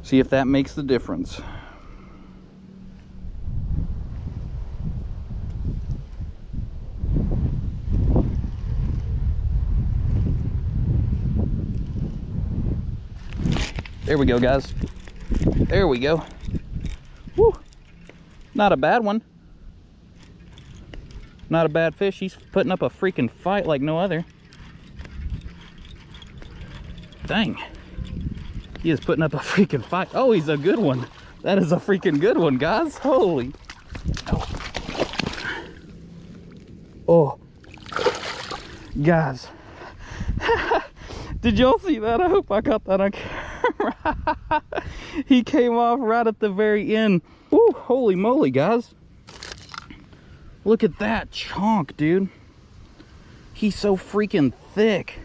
See if that makes the difference. There we go, guys. There we go. Woo. Not a bad one. Not a bad fish. He's putting up a freaking fight like no other. Dang. He is putting up a freaking fight. Oh, he's a good one. That is a freaking good one, guys. Holy. Oh. Guys. Did y'all see that? I hope I got that on camera. He came off right at the very end. Woo, holy moly, guys. Look at that chonk, dude. He's so freaking thick.